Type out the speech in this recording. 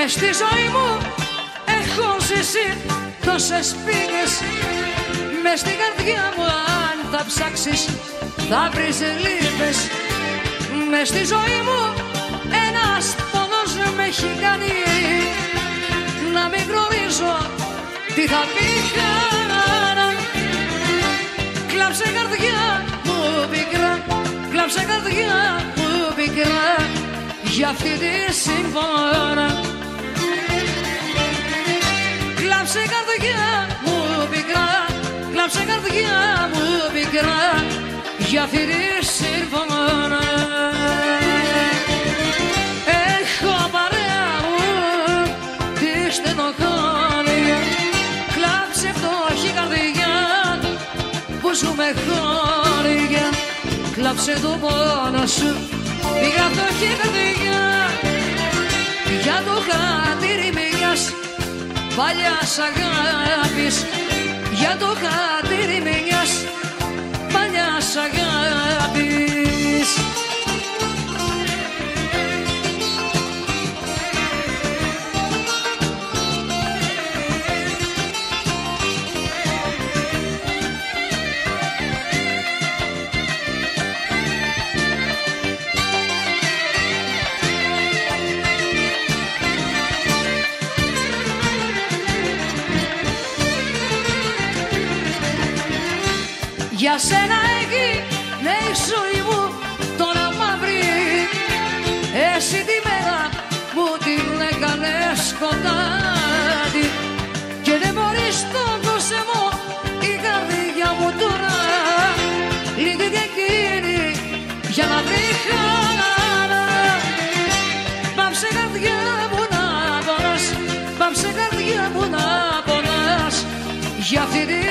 Μες στη ζωή μου έχω ζήσει τόσες πήγες. Μες στην καρδιά μου αν θα ψάξεις θα βρεις λύπες. Μες στη ζωή μου ένας πόνος με έχει κάνει να μην γνωρίζω τι θα πει χαρά. Κλάψε καρδιά μου πικρά, κλάψε καρδιά μου πικρά για αυτή τη συμφωνία. Κλάψε καρδιά μου πικρά, κλάψε καρδιά μου πικρά για αυτή τη συμφωνία. Έχω παρέα μου τη στενοχώρη, κλάψε φτωχή καρδιά που σου με χώρια. Κλάψε το πόνο σου για φτωχή καρδιά, για το χατήρι μιας παλιάς αγάπης, για το χατήρι μιας παλιάς αγάπης. Για σένα έγινε η ζωή μου τώρα μαύρη, εσύ τη μέρα που την έκανες σκοτάδι. Και δεν μπορεί στον κόσμο η καρδιά μου τώρα λίγη και εκείνη για να βρει χαρά. Πάψε καρδιά μου να πονάς, πάψε καρδιά μου να πονάς για αυτή τη